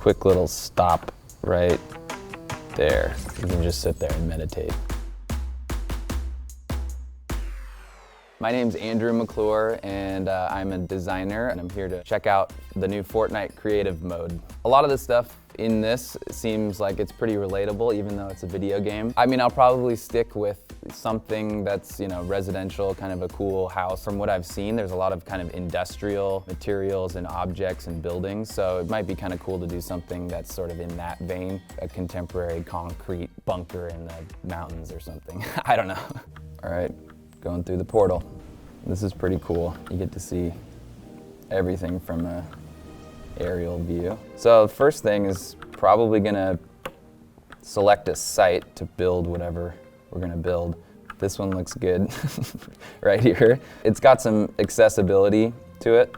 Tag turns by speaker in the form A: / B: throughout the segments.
A: quick little stop right there. You can just sit there and meditate. My name's Andrew McClure, and I'm a designer, and I'm here to check out the new Fortnite creative mode. A lot of the stuff in this seems like it's pretty relatable, even though it's a video game. I mean, I'll probably stick with something that's, residential, kind of a cool house. From what I've seen, there's a lot of kind of industrial materials and objects and buildings, so it might be kind of cool to do something that's sort of in that vein, a contemporary concrete bunker in the mountains or something. I don't know. All right. Going through the portal. This is pretty cool. You get to see everything from a aerial view. So the first thing is probably gonna select a site to build whatever we're gonna build. This one looks good right here. It's got some accessibility to it,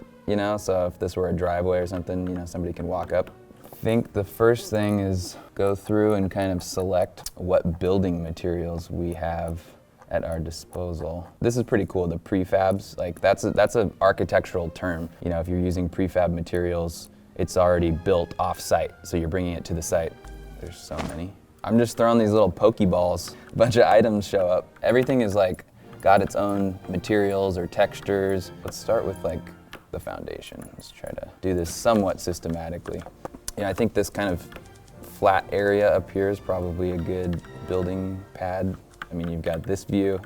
A: so if this were a driveway or something, somebody can walk up. I think the first thing is go through and kind of select what building materials we have at our disposal. This is pretty cool, the prefabs. That's an architectural term. If you're using prefab materials, it's already built off-site, so you're bringing it to the site. There's so many. I'm just throwing these little Pokeballs. A bunch of items show up. Everything is got its own materials or textures. Let's start with the foundation. Let's try to do this somewhat systematically. I think this kind of flat area up here is probably a good building pad. I mean, you've got this view,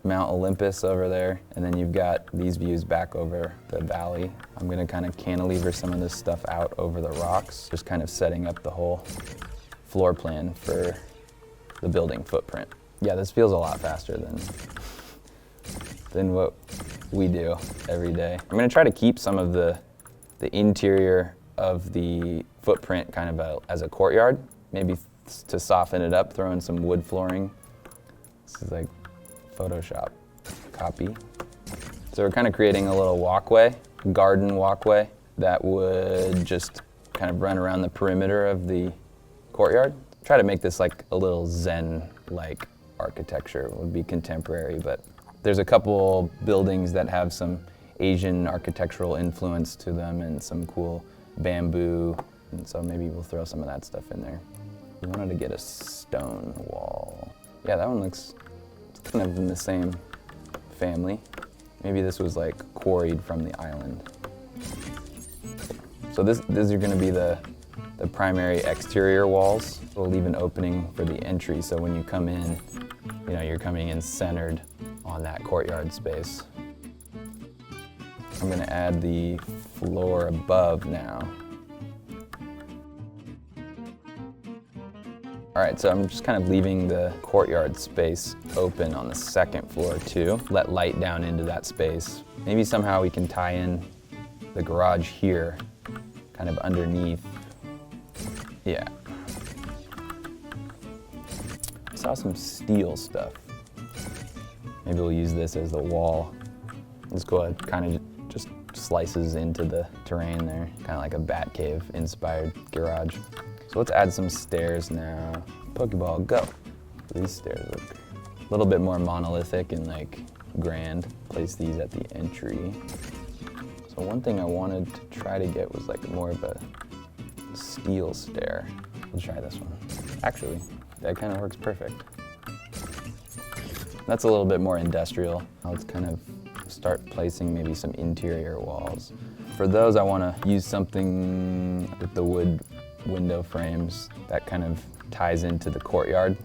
A: Mount Olympus over there, and then you've got these views back over the valley. I'm gonna kind of cantilever some of this stuff out over the rocks, just kind of setting up the whole floor plan for the building footprint. Yeah, this feels a lot faster than what we do every day. I'm gonna try to keep some of the interior of the footprint kind of as a courtyard, maybe to soften it up, throw in some wood flooring. This is like Photoshop copy. So we're kind of creating a little walkway, garden walkway, that would just kind of run around the perimeter of the courtyard. Try to make this like a little Zen-like architecture. It would be contemporary, but there's a couple buildings that have some Asian architectural influence to them and some cool bamboo, and so maybe we'll throw some of that stuff in there. We wanted to get a stone wall. Yeah, that one looks kind of in the same family. Maybe this was quarried from the island. So these are gonna be the primary exterior walls. We'll leave an opening for the entry, so when you come in, you're coming in centered on that courtyard space. I'm gonna add the floor above now. All right, so I'm just kind of leaving the courtyard space open on the second floor too. Let light down into that space. Maybe somehow we can tie in the garage here, kind of underneath. Yeah. I saw some steel stuff. Maybe we'll use this as the wall. It's cool, it kind of just slices into the terrain there, kind of like a Batcave inspired garage. So let's add some stairs now. Pokeball, go. These stairs look a little bit more monolithic and grand. Place these at the entry. So one thing I wanted to try to get was more of a steel stair. We'll try this one. Actually, that kind of works perfect. That's a little bit more industrial. Let's kind of start placing maybe some interior walls. For those, I want to use something with the wood window frames that kind of ties into the courtyard.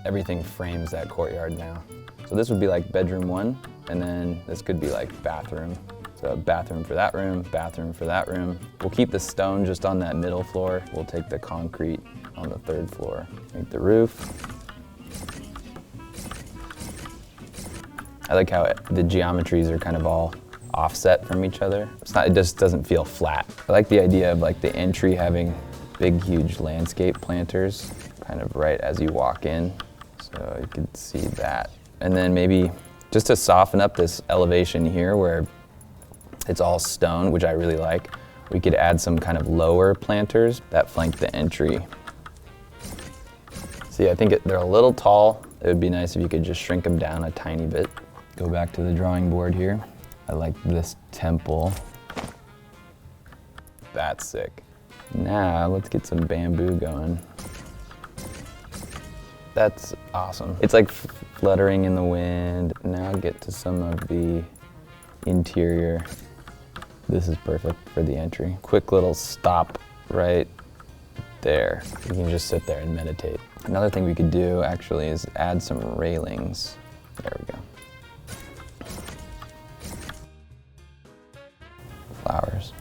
A: Everything frames that courtyard now. So this would be bedroom 1, and then this could be bathroom. So bathroom for that room, bathroom for that room. We'll keep the stone just on that middle floor. We'll take the concrete on the 3rd floor. Make the roof. I like how the geometries are kind of all offset from each other. It just doesn't feel flat. I like the idea of the entry having big, huge landscape planters kind of right as you walk in. So you can see that. And then maybe just to soften up this elevation here where it's all stone, which I really like, we could add some kind of lower planters that flank the entry. See, I think they're a little tall. It would be nice if you could just shrink them down a tiny bit. Go back to the drawing board here. I like this temple. That's sick. Now let's get some bamboo going. That's awesome. It's like fluttering in the wind. Now get to some of the interior. This is perfect for the entry. Quick little stop right there. You can just sit there and meditate. Another thing we could do actually is add some railings. There we go. Flowers.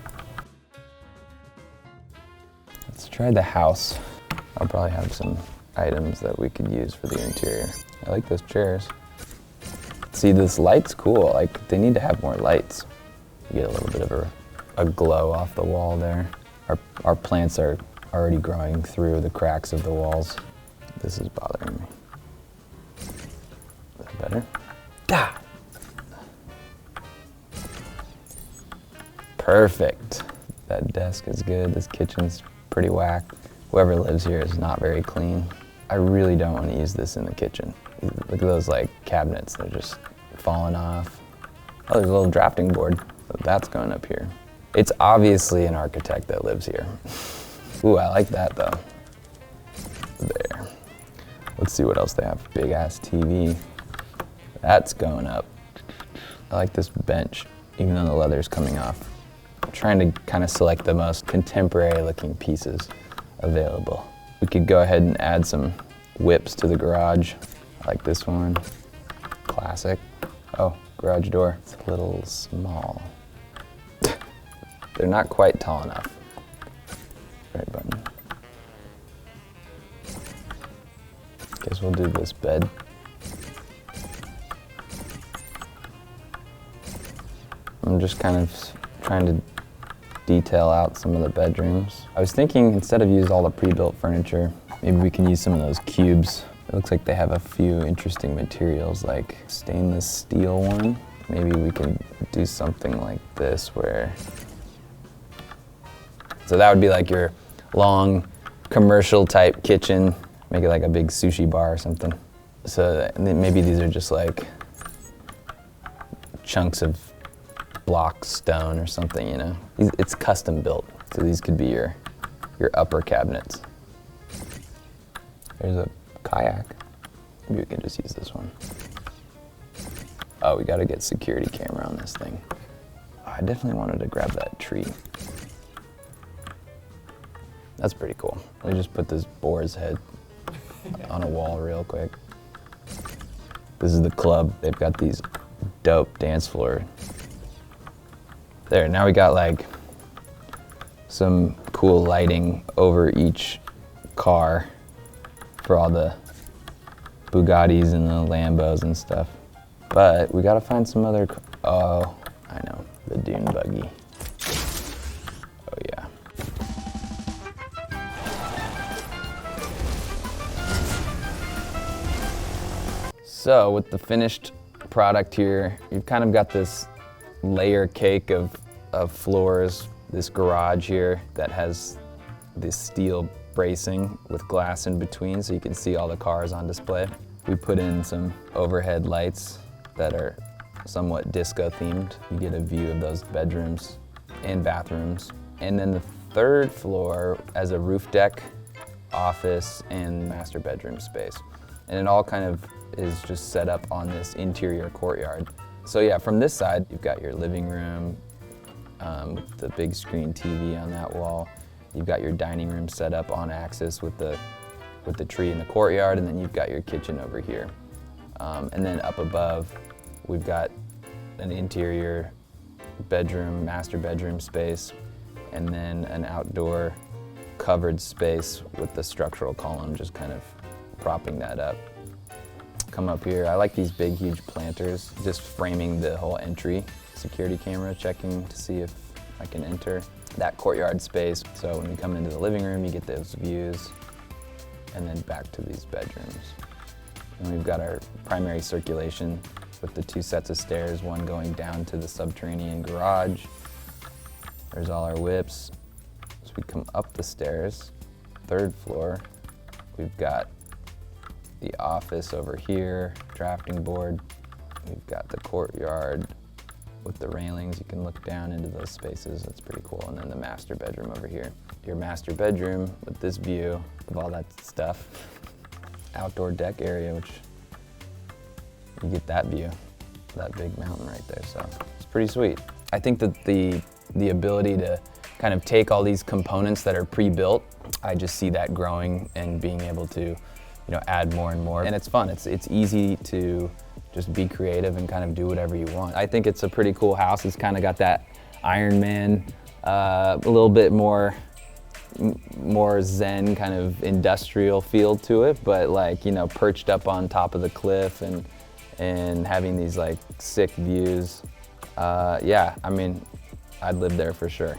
A: Let's try the house. I'll probably have some items that we could use for the interior. I like those chairs. See, this light's cool. Like, they need to have more lights. You get a little bit of a glow off the wall there. Our plants are already growing through the cracks of the walls. This is bothering me. Is that better? Ah! Perfect. That desk is good. This kitchen's pretty whack. Whoever lives here is not very clean. I really don't want to use this in the kitchen. Look at those like cabinets, they're just falling off. Oh, there's a little drafting board. That's going up here. It's obviously an architect that lives here. Ooh, I like that though. There. Let's see what else they have. Big ass TV. That's going up. I like this bench, even though the leather's coming off. I'm trying to kind of select the most contemporary looking pieces available. We could go ahead and add some whips to the garage. I like this one. Classic. Oh, garage door. It's a little small. They're not quite tall enough. Right button. Guess we'll do this bed. I'm just kind of trying to detail out some of the bedrooms. I was thinking instead of use all the pre-built furniture, maybe we can use some of those cubes. It looks like they have a few interesting materials like stainless steel one. Maybe we can do something like this where, so that would be like your long commercial type kitchen. Make it like a big sushi bar or something. So maybe these are just like chunks of block stone or something, you know? It's custom built, so these could be your upper cabinets. There's a kayak. Maybe we can just use this one. Oh, we gotta get security camera on this thing. Oh, I definitely wanted to grab that tree. That's pretty cool. Let me just put this boar's head on a wall real quick. This is the club. They've got these dope dance floor. There, now we got like some cool lighting over each car for all the Bugattis and the Lambos and stuff. But we gotta find some other, oh, I know, the dune buggy. Oh yeah. So with the finished product here, you've kind of got this layer cake of floors, this garage here that has this steel bracing with glass in between so you can see all the cars on display. We put in some overhead lights that are somewhat disco themed. You get a view of those bedrooms and bathrooms. And then the third floor as a roof deck, office, and master bedroom space. And it all kind of is just set up on this interior courtyard. So yeah, from this side, you've got your living room, with the big screen TV on that wall. You've got your dining room set up on axis with the tree in the courtyard, and then you've got your kitchen over here. And then up above, we've got an interior bedroom, master bedroom space, and then an outdoor covered space with the structural column just kind of propping that up. Come up here, I like these big, huge planters, just framing the whole entry. Security camera checking to see if I can enter that courtyard space. So when you come into the living room, you get those views, and then back to these bedrooms. And we've got our primary circulation with the two sets of stairs, one going down to the subterranean garage. There's all our whips. So we come up the stairs, third floor, we've got the office over here, drafting board. We've got the courtyard with the railings, you can look down into those spaces. That's pretty cool. And then the master bedroom over here. Your master bedroom with this view of all that stuff. Outdoor deck area, which you get that view, that big mountain right there. So it's pretty sweet. I think that the ability to kind of take all these components that are pre-built, I just see that growing and being able to, add more and more. And it's fun. It's easy to just be creative and kind of do whatever you want. I think it's a pretty cool house. It's kind of got that Iron Man, a little bit more zen kind of industrial feel to it, but like, perched up on top of the cliff and having these like sick views. Yeah, I mean, I'd live there for sure.